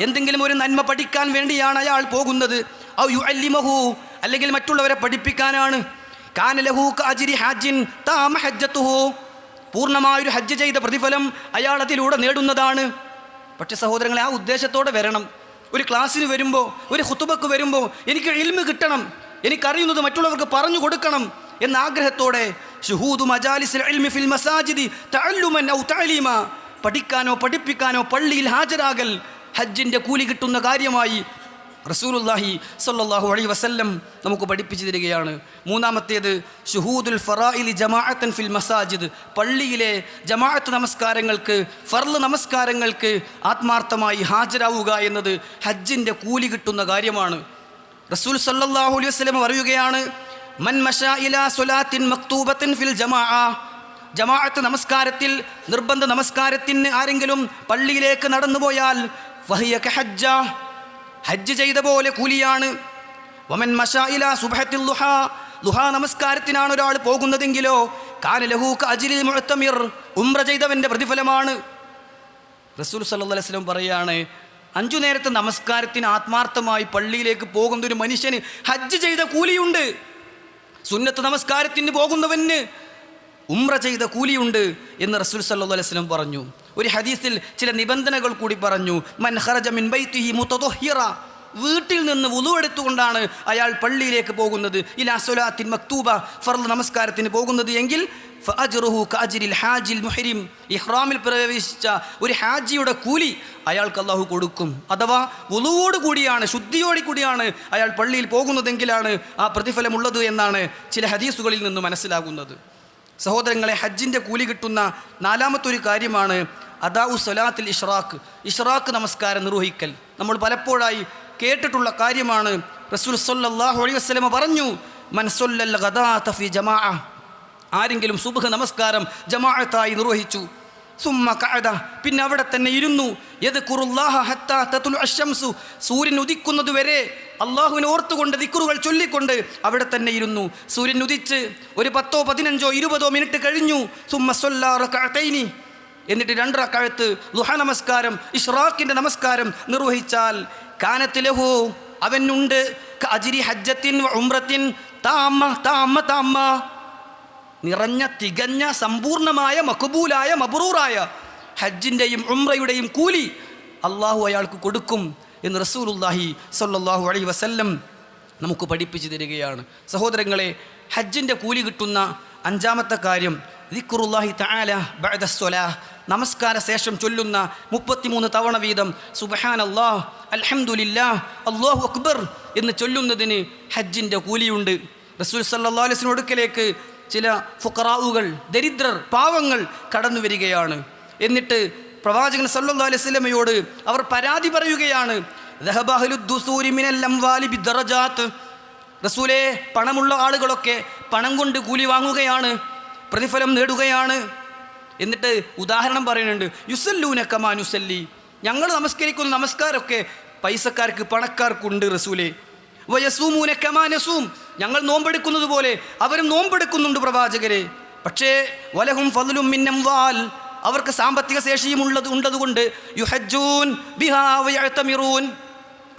എന്തെങ്കിലും ഒരു നന്മ പഠിക്കാൻ വേണ്ടിയാണ് അയാൾ പോകുന്നത്, ഔ യുഅല്ലിമഹു, അല്ലെങ്കിൽ മറ്റുള്ളവരെ പഠിപ്പിക്കാനാണ്, കാന ലഹു കഅജ്രി ഹാജിൻ താമ ഹജ്ജതുഹു, പൂർണ്ണമായൊരു ഹജ്ജ് ചെയ്ത പ്രതിഫലം അയാൾ അതിലൂടെ നേടുന്നതാണ്. പക്ഷേ സഹോദരങ്ങളെ, ആ ഉദ്ദേശത്തോടെ വരണം. ഒരു ക്ലാസ്സിന് വരുമ്പോൾ, ഒരു ഖുതുബക്ക് വരുമ്പോൾ എനിക്ക് ഇൽമ് കിട്ടണം, എനിക്കറിയുന്നത് മറ്റുള്ളവർക്ക് പറഞ്ഞു കൊടുക്കണം എന്ന ആഗ്രഹത്തോടെ ശുഹൂദു മജാലിസിൽ ഇൽമി ഫിൽ മസാജിദി തഅല്ലുമൻ ഔ തഅലീമ, പഠിക്കാനോ പഠിപ്പിക്കാനോ പള്ളിയിൽ ഹാജരാകൽ ഹജ്ജിൻ്റെ കൂലി കിട്ടുന്ന കാര്യമായി റസൂലുള്ളാഹി സ്വല്ലല്ലാഹു അലൈഹി വസല്ലം നമുക്ക് പഠിപ്പിച്ചു തരികയാണ്. മൂന്നാമത്തേത് ശുഹൂദുൽ ഫറായിലി ജമാഅത്തൻ ഫിൽ മസാജിദ്, പള്ളിയിലെ ജമാഅത്ത് നമസ്കാരങ്ങൾക്ക്, ഫർള് നമസ്കാരങ്ങൾക്ക് ആത്മാർത്ഥമായി ഹാജരാവുക എന്നത് ഹജ്ജിൻ്റെ കൂലി കിട്ടുന്ന കാര്യമാണ്. റസൂൽ സല്ലല്ലാഹു അലൈഹി വസല്ലം പറയുകയാണ്, മൻ മശാ ഇലാ സ്വലാത്തിൻ മക്തൂബത്തിൻ ഫിൽ ജമാഅ, ജമാഅത്ത് നമസ്കാരത്തിൽ, നിർബന്ധ നമസ്കാരത്തിന് ആരെങ്കിലും പള്ളിയിലേക്ക് നടന്നുപോയാൽ ഫഹിയ കഹജ്ജ, ഹജ്ജ് ചെയ്ത പോലെ കൂലിയാണ്. വമൻ മശാ ഇലാ സുബ്ഹത്തിൽ ളുഹാ, ളുഹാ നമസ്കാരത്തിനാണ് ഒരാൾ പോകുന്നതെങ്കിലോ കാന ലഹു കഅജ്രിൽ മുഅ്തമിർ, ഉംറ ചെയ്തവൻ്റെ പ്രതിഫലമാണ്. റസൂൽ സല്ലല്ലാഹു അലൈഹി വസല്ലം പറയാണ്, 5 നേരത്തെ നമസ്കാരത്തിന് ആത്മാർത്ഥമായി പള്ളിയിലേക്ക് പോകുന്ന ഒരു മനുഷ്യന് ഹജ്ജ് ചെയ്ത കൂലിയുണ്ട്. സുന്നത്ത് നമസ്കാരത്തിന് പോകുന്നവന് ഉംറ ചെയ്ത കൂലിയുണ്ട് എന്ന് റസൂൽ സല്ലല്ലാഹു അലൈഹി വസല്ലം പറഞ്ഞു. ഒരു ഹദീസിൽ ചില നിബന്ധനകൾ കൂടി പറഞ്ഞു. മൻ ഖറജ മിൻ ബൈതിഹി മുതതഹിറ, വീട്ടിൽ നിന്ന് വുളു എടുത്തുകൊണ്ടാണ് അയാൾ പള്ളിയിലേക്ക് പോകുന്നത്, ഇലാ സ്വലാത്തിൻ മക്തൂബ, ഫർള് നമസ്കാരത്തിന് പോകുന്നത് എങ്കിൽ ഫഅജ്റുഹു കഅജ്രിൽ ഹാജിൽ മുഹ്രിം, ഇഹ്റാമിൽ പ്രവേശിച്ച ഒരു ഹാജിയുടെ കൂലി അയാൾക്ക് അല്ലാഹു കൊടുക്കും. അഥവാ വുളുവോട് കൂടിയാണ്, ശുദ്ധിയോട് കൂടിയാണ് അയാൾ പള്ളിയിൽ പോകുന്നതെങ്കിലാണ് ആ പ്രതിഫലമുള്ളത് എന്നാണ് ചില ഹദീസുകളിൽ നിന്ന് മനസ്സിലാകുന്നത്. സഹോദരങ്ങളെ, ഹജ്ജിൻ്റെ കൂലി കിട്ടുന്ന നാലാമത്തെ ഒരു കാര്യമാണ് അദാഉ സ്വലാത്തിൽ ഇഷ്റാഖ് നമസ്കാരം നിർവഹിക്കൽ. നമ്മൾ പലപ്പോഴായി കേട്ടിട്ടുള്ള കാര്യമാണ്. റസൂൽ സ്വല്ലല്ലാഹു അലൈഹി വസല്ലം പറഞ്ഞു, മൻ സ്വല്ലൽ ഗദാത ഫി ജമാഅ, ആരെങ്കിലും സുബ്ഹ് നമസ്കാരം ജമാഅത്തായി നിർവഹിച്ചു, സുമ്മ ഖഅദ, പിന്നെ അവിടെ തന്നെ ഇരുന്നു, യദ്കുറുല്ലാഹ ഹത്താ തത്ലു അശ്ശംസു, സൂര്യൻ ഉദിക്കുന്നത് വരെ അള്ളാഹുവിനെ ഓർത്തുകൊണ്ട് ദിക്റുകൾ ചൊല്ലിക്കൊണ്ട് അവിടെ തന്നെ ഇരുന്നു. സൂര്യൻ ഉദിച്ച് ഒരു 10, 15, 20 മിനിറ്റ് കഴിഞ്ഞു. സുമ്മ സ്വല്ലാ റകഅതൈനി, എന്നിട്ട് 2 റക്അത്ത് ദുഹ നമസ്കാരം, ഇഷ്റാഖിൻ്റെ നമസ്കാരം നിർവഹിച്ചാൽ കാനത്ത് ലഹു, അവനുണ്ട് അജ്രി ഹജ്ജത്തിൻ വ ഉംറത്തിൻ താമ്മ, നിറഞ്ഞ തികഞ്ഞ സമ്പൂർണമായ മഖബൂലായ മബ്റൂറായ ഹജ്ജിൻ്റെയും ഉംറയുടെയും കൂലി അള്ളാഹു അയാൾക്ക് കൊടുക്കും എന്ന് റസൂലുള്ളാഹി സ്വല്ലല്ലാഹു അലൈഹി വസല്ലം നമുക്ക് പഠിപ്പിച്ചു തരികയാണ്. സഹോദരങ്ങളെ, ഹജ്ജിൻ്റെ കൂലി കിട്ടുന്ന 5ാമത്തെ കാര്യം ദിക്റുല്ലാഹി തആല ബഅദ സ്വലാഹ്, നമസ്കാര ശേഷം ചൊല്ലുന്ന 33 തവണ വീതം സുബ്ഹാനല്ലാഹ്, അൽഹംദുലില്ലാഹ്, അല്ലാഹു അക്ബർ എന്ന് ചൊല്ലുന്നതിന് ഹജ്ജിൻ്റെ കൂലിയുണ്ട്. റസൂൽ സല്ലല്ലാഹു അലൈഹി വസല്ലം അടുക്കലേക്ക് ചില ഫുഖറാഉകൾ, ദരിദ്രർ, പാവങ്ങൾ കടന്നു വരികയാണ്. എന്നിട്ട് പ്രവാചകൻ സല്ലല്ലാഹു അലൈഹി വസല്ലമയോട് അവർ പരാതി പറയുകയാണ്. ദഹബ അഹ്ലുദ് ദുസൂരി മിനൽ അംവാലി ബിദ്ദറജാത്ത്, റസൂലേ, പണമുള്ള ആളുകളൊക്കെ പണം കൊണ്ട് കൂലി വാങ്ങുകയാണ്, പ്രതിഫലം നേടുകയാണ്. എന്നിട്ട് ഉദാഹരണം പറയുന്നുണ്ട്, യുസല്ലൂന കമാ നുസല്ലി, ഞങ്ങൾ നമസ്കരിക്കുന്ന നമസ്കാരമൊക്കെ പൈസക്കാർക്ക് പണക്കാർക്കുണ്ട് റസൂലേ. വയസൂമൂന കമാ നസൂം, ഞങ്ങൾ നോമ്പെടുക്കുന്നത് പോലെ അവരും നോമ്പെടുക്കുന്നുണ്ട് പ്രവാചകരെ. പക്ഷേ വലഹും ഫദ്ലും മിൻ അംവാൽ, അവർക്ക് സാമ്പത്തിക ശേഷിയും ഉള്ളതുകൊണ്ട് യുഹജ്ജൂൻ ബിഹാ വയഅ്തമിറൂൻ,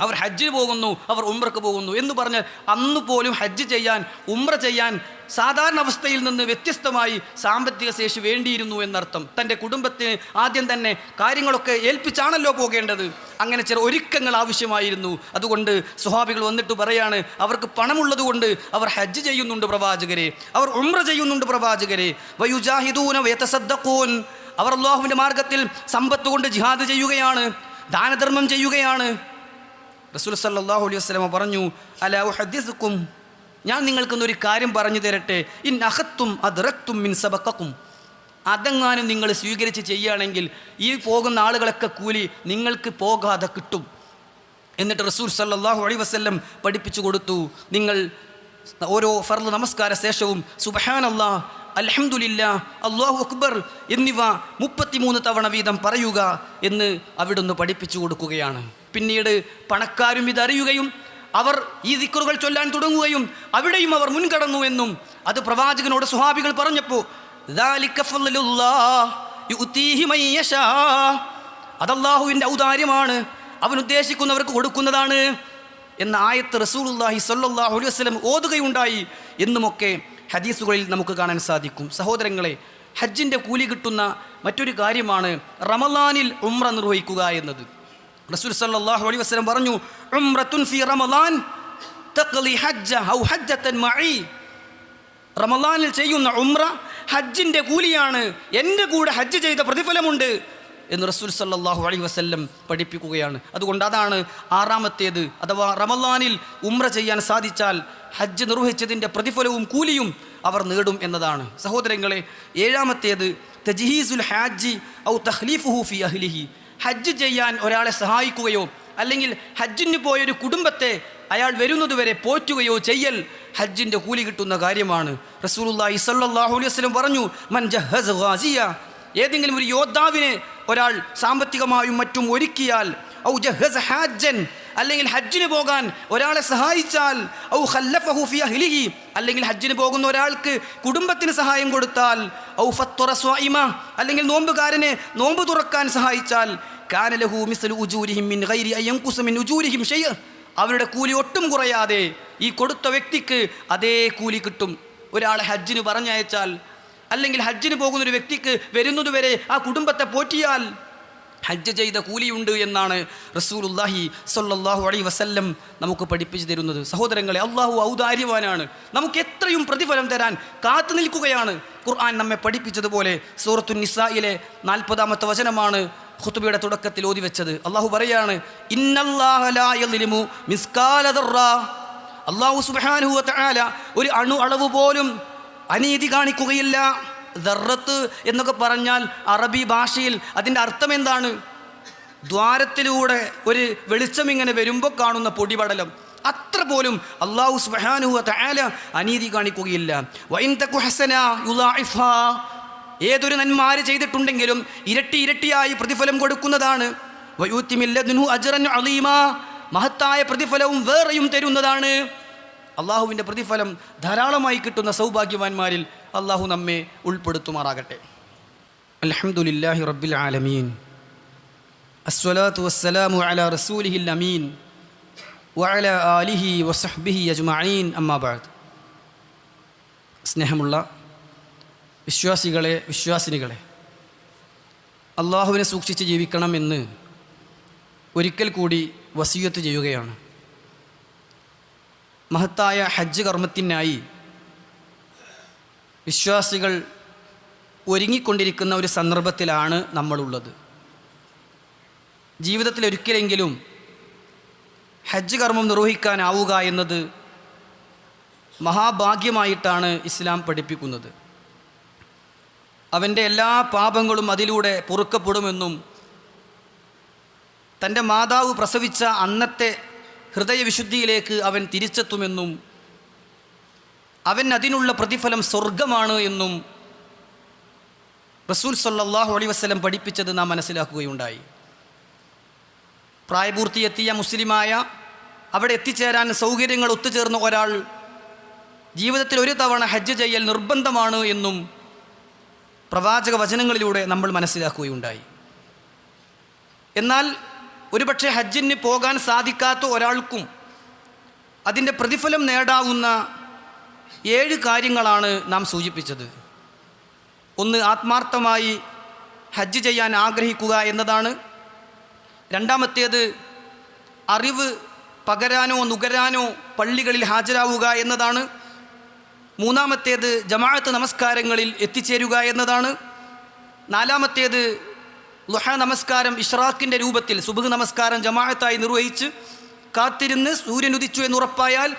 അവർ ഹജ്ജിന് പോകുന്നു, അവർ ഉംറക്ക് പോകുന്നു എന്ന് പറഞ്ഞ് അന്ന് പോലും ഹജ്ജ് ചെയ്യാൻ, ഉംറ ചെയ്യാൻ സാധാരണ അവസ്ഥയിൽ നിന്ന് വ്യത്യസ്തമായി സാമ്പത്തിക ശേഷി വേണ്ടിയിരുന്നു എന്നർത്ഥം. തൻ്റെ കുടുംബത്തിന് ആദ്യം തന്നെ കാര്യങ്ങളൊക്കെ ഏൽപ്പിച്ചാണല്ലോ പോകേണ്ടത്. അങ്ങനെ ചില ഒരുക്കങ്ങൾ ആവശ്യമായിരുന്നു. അതുകൊണ്ട് സ്വഹാബികൾ വന്നിട്ട് പറയാണ്, അവർക്ക് പണമുള്ളത് കൊണ്ട് അവർ ഹജ്ജ് ചെയ്യുന്നുണ്ട് പ്രവാചകരെ, അവർ ഉംറ ചെയ്യുന്നുണ്ട് പ്രവാചകരെ. വയുജാഹിദൂന വയതസദ്ദഖൂൻ, അവർ അല്ലാഹുവിൻ്റെ മാർഗത്തിൽ സമ്പത്ത് കൊണ്ട് ജിഹാദ് ചെയ്യുകയാണ്, ദാനധർമ്മം ചെയ്യുകയാണ്. റസൂൽ സല്ലല്ലാഹു അലൈഹി വസല്ലം പറഞ്ഞു, അലാ ഉഹദ്ദിസുക്കും, ഞാൻ നിങ്ങൾക്കൊന്നൊരു കാര്യം പറഞ്ഞു തരട്ടെ, ഇൻ അഖത്തും അദ്റക്തും മിൻ സബഖക്കും, അതെങ്ങാനും നിങ്ങൾ സ്വീകരിച്ച് ചെയ്യുകയാണെങ്കിൽ ഈ പോകുന്ന ആളുകളൊക്കെ കൂലി നിങ്ങൾക്ക് പോകാതെ കിട്ടും. എന്നിട്ട് റസൂൽ സല്ലല്ലാഹു അലൈഹി വസല്ലം പഠിപ്പിച്ചു കൊടുത്തു, നിങ്ങൾ ഓരോ ഫർള് നമസ്കാര ശേഷവും സുബ്ഹാനല്ലാഹ്, അൽഹംദുലില്ലാഹ്, അല്ലാഹു അക്ബർ എന്നിവ 33 തവണ വീതം പറയുക എന്ന് അവിടുന്ന് പഠിപ്പിച്ചു കൊടുക്കുകയാണ്. പിന്നീട് പണക്കാരും ഇതറിയുകയും അവർ ഈ ദിക്റുകൾ ചൊല്ലാൻ തുടങ്ങുകയും അവിടെയും അവർ മുൻകടന്നു എന്നും അത് പ്രവാചകനോട് സ്വഹാബികൾ പറഞ്ഞപ്പോൾ അതല്ലാഹുവിൻ്റെ ഔദാര്യമാണ്, അവൻ ഉദ്ദേശിക്കുന്നവർക്ക് കൊടുക്കുന്നതാണ് എന്ന ആയത്ത് റസൂലുള്ളാഹി സ്വല്ലല്ലാഹു അലൈഹി വസല്ലം ഓതുകയുണ്ടായി എന്നുമൊക്കെ ഹദീസുകളിൽ നമുക്ക് കാണാൻ സാധിക്കും. സഹോദരങ്ങളെ, ഹജ്ജിൻ്റെ കൂലി കിട്ടുന്ന മറ്റൊരു കാര്യമാണ് റമളാനിൽ ഉംറ നിർവഹിക്കുക എന്നത്. റസൂൽ സല്ലല്ലാഹു അലൈഹി വസല്ലം പറഞ്ഞു, ഉംറത്തുൻ ഫി റമളാൻ തഖ്ലി ഹജ്ജ ഔ ഹജ്ജതൻ മഈ, റമളാനിൽ ചെയ്യുന്ന ഉംറ ഹജ്ജിൻ്റെ കൂലിയാണ്, എൻ്റെ കൂടെ ഹജ്ജ് ചെയ്ത പ്രതിഫലമുണ്ട് എന്ന് റസൂൽ സല്ലല്ലാഹു അലൈഹി വസല്ലം പഠിപ്പിക്കുകയാണ്. അതുകൊണ്ട് അതാണ് 6ാമത്തേത്, അഥവാ റമളാനിൽ ഉംറ ചെയ്യാൻ സാധിച്ചാൽ ഹജ്ജ് നിർവഹിച്ചതിൻ്റെ പ്രതിഫലവും കൂലിയും അവർ നേടും എന്നതാണ്. സഹോദരങ്ങളെ, 7ാമത്തേത് തജ്ഹീസുൽ ഹാജി ഔ തഖ്ലീഫുഹു ഫി അഹ്ലിഹി, ഹജ്ജ് ചെയ്യാൻ ഒരാളെ സഹായിക്കുകയോ അല്ലെങ്കിൽ ഹജ്ജിന് പോയൊരു കുടുംബത്തെ അയാൾ വരുന്നതുവരെ പോറ്റുകയോ ചെയ്യൽ ഹജ്ജിൻ്റെ കൂലി കിട്ടുന്ന കാര്യമാണ്. റസൂലുള്ളാഹി സ്വല്ലല്ലാഹു അലൈഹി വസല്ലം പറഞ്ഞു, മൻ ജഹ്ഹസ ഗാസിയ, ഏതെങ്കിലും ഒരു യോദ്ധാവിനെ ഒരാൾ സാമ്പത്തികമായും മറ്റും ഒരുക്കിയാൽ, ഔ ജഹ്ഹസ ഹാജ്ജൻ, അല്ലെങ്കിൽ ഹജ്ജിന് പോകാൻ ഒരാളെ സഹായിച്ചാൽ, ഔ ഖല്ലഫഹു ഫി അഹ്ലിഹി, അല്ലെങ്കിൽ ഹജ്ജിന് പോകുന്ന ഒരാൾക്ക് കുടുംബത്തിന് സഹായം കൊടുത്താൽ, ഔ ഫത്തറ സ്വായിമ, അല്ലെങ്കിൽ നോമ്പുകാരനെ നോമ്പ് തുറക്കാൻ സഹായിച്ചാൽ, കാന ലഹു മിസ്ലു ഉജൂരിഹിം മിൻ ഗൈരി അൻ യൻഖുസ മിൻ ഉജൂരിഹിം ഷൈഅ, അവരുടെ കൂലി ഒട്ടും കുറയാതെ ഈ കൊടുത്ത വ്യക്തിക്ക് അതേ കൂലി കിട്ടും. ഒരാളെ ഹജ്ജിന് പറഞ്ഞയച്ചാൽ അല്ലെങ്കിൽ ഹജ്ജിന് പോകുന്നൊരു വ്യക്തിക്ക് വരുന്നതുവരെ ആ കുടുംബത്തെ പോറ്റിയാൽ ഹജ്ജ് ചെയ്ത കൂലിയുണ്ട് എന്നാണ് റസൂലുള്ളാഹി സ്വല്ലല്ലാഹു അലൈഹി വസല്ലം നമുക്ക് പഠിപ്പിച്ചു തരുന്നത്. സഹോദരങ്ങളെ, അള്ളാഹു ഔദാര്യവാനാണ്, നമുക്ക് എത്രയും പ്രതിഫലം തരാൻ കാത്തു നിൽക്കുകയാണ്. ഖുർആൻ നമ്മെ പഠിപ്പിച്ചതുപോലെ സൂറത്തുൻ നിസായിലെ 40ാമത്തെ വചനമാണ് ഖുതുബയുടെ തുടക്കത്തിൽ ഓതി വെച്ചത്. അള്ളാഹു പറയാണ്, ഇന്നല്ലാഹ ലാ യളിമു മിസ്കാല ദർറ, അള്ളാഹു സുബ്ഹാനഹു വ തആല ഒരു അണു അളവ് പോലും അനീതി കാണിക്കുകയില്ല. ദർറത്ത് എന്നൊക്കെ പറഞ്ഞാൽ അറബി ഭാഷയിൽ അതിൻ്റെ അർത്ഥം എന്താണ്? ദ്വാരത്തിലൂടെ ഒരു വെളിച്ചം ഇങ്ങനെ വരുമ്പോൾ കാണുന്ന പൊടിപടലം. അത്ര പോലും അല്ലാഹു സുബ്ഹാനഹു വ തആല അനീതി കാണിക്കുകയില്ല. വഇൻ തകു ഹസന യുളാഇഫാ, ഏതൊരു നന്മ ആര് ചെയ്തിട്ടുണ്ടെങ്കിലും ഇരട്ടി ഇരട്ടിയായി പ്രതിഫലം കൊടുക്കുന്നതാണ്. വയൂതി മിൻ ലദുൻഹു അജ്റൻ അളീമാ, മഹത്തായ പ്രതിഫലവും വേറെയും തരുന്നതാണ്. അള്ളാഹുവിൻ്റെ പ്രതിഫലം ധാരാളമായി കിട്ടുന്ന സൗഭാഗ്യവാന്മാരിൽ അള്ളാഹു നമ്മെ ഉൾപ്പെടുത്തുമാറാകട്ടെ. അൽഹംദുലില്ലാഹി റബ്ബിൽ ആലമീൻ, അസ്സലാത്തു വസ്സലാമു അലാ റസൂലിഹിൽ അമീൻ വഅലാ ആലിഹി വസഹ്ബിഹി അജ്മഈൻ, അമ്മാ ബഅദ്. സ്നേഹമുള്ള വിശ്വാസികളെ, വിശ്വാസിനികളെ, അള്ളാഹുവിനെ സൂക്ഷിച്ച് ജീവിക്കണമെന്ന് ഒരിക്കൽ കൂടി വസിയ്യത്ത് ചെയ്യുകയാണ്. മഹത്തായ ഹജ്ജ് കർമ്മത്തിനായി വിശ്വാസികൾ ഒരുങ്ങിക്കൊണ്ടിരിക്കുന്ന ഒരു സന്ദർഭത്തിലാണ് നമ്മളുള്ളത്. ജീവിതത്തിൽ ഒരിക്കലെങ്കിലും ഹജ്ജ് കർമ്മം നിർവഹിക്കാനാവുക എന്നത് മഹാഭാഗ്യമായിട്ടാണ് ഇസ്ലാം പഠിപ്പിക്കുന്നത്. അവൻ്റെ എല്ലാ പാപങ്ങളും അതിലൂടെ പൊറുക്കപ്പെടുമെന്നും തൻ്റെ മാതാവ് പ്രസവിച്ച അന്നത്തെ ഹൃദയവിശുദ്ധിയിലേക്ക് അവൻ തിരിച്ചെത്തുമെന്നും അവൻ അതിനുള്ള പ്രതിഫലം സ്വർഗമാണ് എന്നും റസൂൽ സല്ലല്ലാഹു അലൈഹി വസല്ലം പഠിപ്പിച്ചത് നാം മനസ്സിലാക്കുകയുണ്ടായി. പ്രായപൂർത്തിയെത്തിയ മുസ്ലിമായ, അവിടെ എത്തിച്ചേരാൻ സൗകര്യങ്ങൾ ഒത്തുചേർന്ന ഒരാൾ ജീവിതത്തിൽ ഒരു തവണ ഹജ്ജ് ചെയ്യൽ നിർബന്ധമാണ് എന്നും പ്രവാചക വചനങ്ങളിലൂടെ നമ്മൾ മനസ്സിലാക്കുകയുണ്ടായി. എന്നാൽ ഒരുപക്ഷെ ഹജ്ജിന് പോകാൻ സാധിക്കാത്ത ഒരാൾക്കും അതിൻ്റെ പ്രതിഫലം നേടാവുന്ന 7 കാര്യങ്ങളാണ് നാം സൂചിപ്പിച്ചത്. ഒന്ന്, ആത്മാർത്ഥമായി ഹജ്ജ് ചെയ്യാൻ ആഗ്രഹിക്കുക എന്നതാണ്. രണ്ടാമത്തേത്, അറിവ് പകരാനോ നുകരാനോ പള്ളികളിൽ ഹാജരാവുക എന്നതാണ്. മൂന്നാമത്തേത്, ജമാഅത്ത് നമസ്കാരങ്ങളിൽ എത്തിച്ചേരുക എന്നതാണ്. നാലാമത്തേത്, ളുഹ നമസ്കാരം ഇഷ്റാഖിൻ്റെ രൂപത്തിൽ സുബ്ഹ് നമസ്കാരം ജമാഅത്തായി നിർവഹിച്ച് കാത്തിരുന്ന് സൂര്യൻ ഉദിച്ചു എന്നുറപ്പായാൽ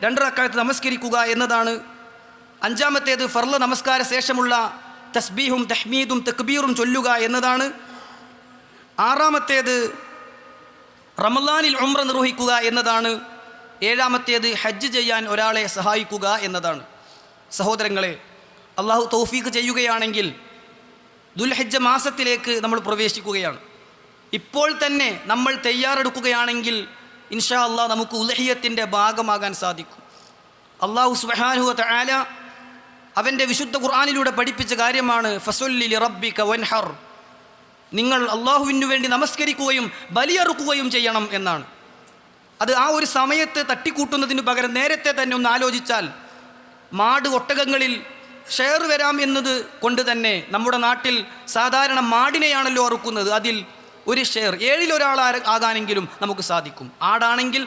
2 റക്അത്ത് നമസ്കരിക്കുക എന്നതാണ്. അഞ്ചാമത്തേത്, ഫർള് നമസ്കാര ശേഷമുള്ള തസ്ബീഹും തഹ്മീദും തക്ബീറും ചൊല്ലുക എന്നതാണ്. ആറാമത്തേത്, റമളാനിൽ ഉംറ നിർവഹിക്കുക എന്നതാണ്. ഏഴാമത്തേത്, ഹജ്ജ് ചെയ്യാൻ ഒരാളെ സഹായിക്കുക എന്നതാണ്. സഹോദരങ്ങളെ, അള്ളാഹു തൗഫീഖ് ചെയ്യുകയാണെങ്കിൽ ദുൽഹിജ്ജ മാസത്തിലേക്ക് നമ്മൾ പ്രവേശിക്കുകയാണ്. ഇപ്പോൾ തന്നെ നമ്മൾ തയ്യാറെടുക്കുകയാണെങ്കിൽ ഇൻഷാ അള്ളാഹ് നമുക്ക് ഉൽഹിയ്യത്തിൻ്റെ ഭാഗമാകാൻ സാധിക്കും. അള്ളാഹു സുബ്ഹാനഹു വ തആല അവൻ്റെ വിശുദ്ധ ഖുർആനിലൂടെ പഠിപ്പിച്ച കാര്യമാണ് ഫസല്ലി ലിറബ്ബിക വൻഹർ, നിങ്ങൾ അള്ളാഹുവിനു വേണ്ടി നമസ്കരിക്കുകയും ബലിയറുക്കുകയും ചെയ്യണം എന്നാണ്. അത് ആ ഒരു സമയത്ത് തട്ടിക്കൂട്ടുന്നതിന് പകരം നേരത്തെ തന്നെ ഒന്ന് ആലോചിച്ചാൽ, മാട് ഒട്ടകങ്ങളിൽ ഷെയർ വരാം എന്നത് കൊണ്ട് തന്നെ നമ്മുടെ നാട്ടിൽ സാധാരണ മാടിനെയാണല്ലോ അറുക്കുന്നത്. അതിൽ ഒരു ഷെയർ 7-ൽ ഒരാൾ ആകാനെങ്കിലും നമുക്ക് സാധിക്കും. ആടാണെങ്കിൽ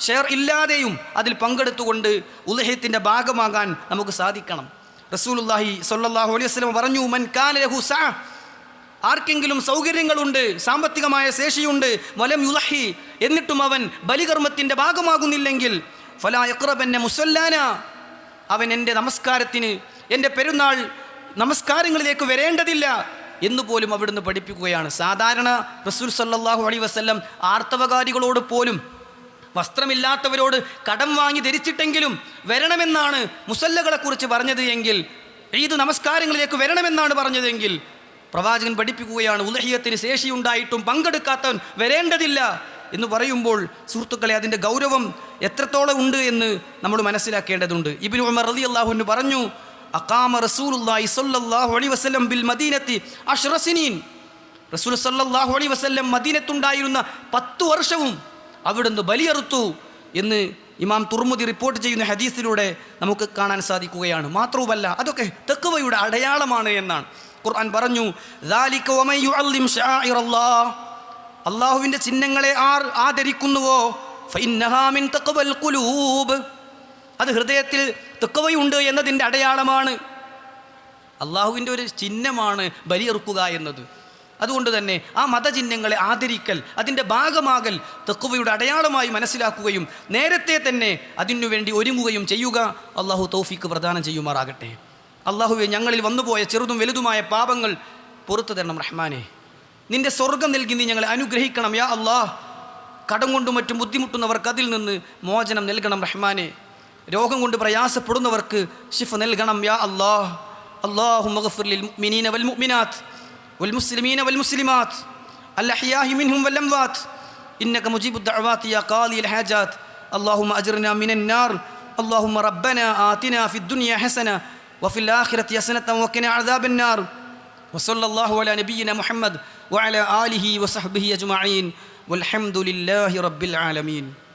ഷെയർ ഇല്ലാതെയും അതിൽ പങ്കെടുത്തുകൊണ്ട് ഉൽഹിയ്യത്തിൻ്റെ ഭാഗമാകാൻ നമുക്ക് സാധിക്കണം. റസൂലുള്ളാഹി സ്വല്ലല്ലാഹു അലൈഹി വസല്ലം പറഞ്ഞു, മൻ കാന ലഹു സഅ, ആർക്കെങ്കിലും സൗകര്യങ്ങളുണ്ട്, സാമ്പത്തികമായ ശേഷിയുണ്ട്, വലം യുളഹി, എന്നിട്ടും അവൻ ബലികർമ്മത്തിൻ്റെ ഭാഗമാകുന്നില്ലെങ്കിൽ ഫലാ യഖ്റബന്ന മുസല്ലാന, അവൻ എൻ്റെ നമസ്കാരത്തിന്, എൻ്റെ പെരുന്നാൾ നമസ്കാരങ്ങളിലേക്ക് വരേണ്ടതില്ല എന്നുപോലും അവിടുന്ന് പഠിപ്പിക്കുകയാണ്. സാധാരണ റസൂൽ സല്ലല്ലാഹു അലൈഹി വസല്ലം ആർത്തവകാരികളോട് പോലും വസ്ത്രമില്ലാത്തവരോട് കടം വാങ്ങി ധരിച്ചിട്ടെങ്കിലും വരണമെന്നാണ് മുസല്ലകളെക്കുറിച്ച് പറഞ്ഞത് എങ്കിൽ, ഈദ് നമസ്കാരങ്ങളിലേക്ക് വരണമെന്നാണ് പറഞ്ഞതെങ്കിൽ, പ്രവാചകൻ പഠിപ്പിക്കുകയാണ് ഉൽഹിയ്യത്തിന് ശേഷിയുണ്ടായിട്ടും പങ്കെടുക്കാത്തവൻ വരേണ്ടതില്ല എന്ന് പറയുമ്പോൾ സുഹൃത്തുക്കളെ, അതിൻ്റെ ഗൗരവം എത്രത്തോളം ഉണ്ട് എന്ന് നമ്മൾ മനസ്സിലാക്കേണ്ടതുണ്ട്. ഇബ്നു ഉമർ റളിയല്ലാഹു അൻഹു പറഞ്ഞു, അഖാമ റസൂലുള്ളാഹി സ്വല്ലല്ലാഹു അലൈഹി വസല്ലം ബിൽ മദീനത്തി 10 സിനീൻ, റസൂൽ സ്വല്ലല്ലാഹു അലൈഹി വസല്ലം മദീനത്തുണ്ടായിരുന്ന 10 വർഷവും അവിടുന്ന് ബലിയറുത്തു എന്ന് ഇമാം തുർമുദി റിപ്പോർട്ട് ചെയ്യുന്ന ഹദീസിലൂടെ നമുക്ക് കാണാൻ സാധിക്കുകയാണ്. മാത്രവുമല്ല, അതൊക്കെ തഖ്വയുടെ അടയാളമാണ് എന്നാണ് ഖുർആൻ പറഞ്ഞു. ദാലിക വമൻ യുഅല്ലിം ശആഇറല്ലാഹ്, അല്ലാഹുവിൻ്റെ ചിഹ്നങ്ങളെ ആർ ആദരിക്കുന്നുവോ ഫഇന്നഹാ മിൻ തഖ്വൽ ഖുലൂബ്, അത് ഹൃദയത്തിൽ തഖ്വയുണ്ട് എന്നതിൻ്റെ അടയാളമാണ്. അള്ളാഹുവിൻ്റെ ഒരു ചിഹ്നമാണ് ബലിയെറുക്കുക എന്നത്. അതുകൊണ്ട് തന്നെ ആ മതചിഹ്നങ്ങളെ ആദരിക്കൽ, അതിൻ്റെ ഭാഗമാകൽ തഖ്വയുടെ അടയാളമായി മനസ്സിലാക്കുകയും നേരത്തെ തന്നെ അതിനുവേണ്ടി ഒരുങ്ങുകയും ചെയ്യുക. അള്ളാഹു തൗഫീഖ് പ്രദാനം ചെയ്യുമാറാകട്ടെ. അള്ളാഹുവെ ഞങ്ങളിൽ വന്നുപോയ ചെറുതും വലുതുമായ പാപങ്ങൾ പുറത്തു തരണം റഹ്മാനെ. നിന്റെ സ്വർഗം നൽകി നീ ഞങ്ങളെ അനുഗ്രഹിക്കണം യാ അള്ളാഹ്. കടം കൊണ്ടും മറ്റും ബുദ്ധിമുട്ടുന്നവർക്ക് അതിൽ നിന്ന് മോചനം നൽകണം റഹ്മാനെ. രോഗം കൊണ്ട് പ്രയാസപ്പെടുന്നവർക്ക് ശിഫ നൽകണം യാ അള്ളാഹ്. اللهم اغفر للمؤمنين والمؤمنات والمسلمين والمسلمات الأحياء منهم والأموات إنك مجيب الدعوات يا قاضي الحاجات. اللهم أجرنا من النار. اللهم ربنا آتنا في الدنيا حسنة وفي الآخرة حسنة وقنا عذاب النار. وصلى الله على نبينا محمد وعلى آله وصحبه أجمعين والحمد لله رب العالمين.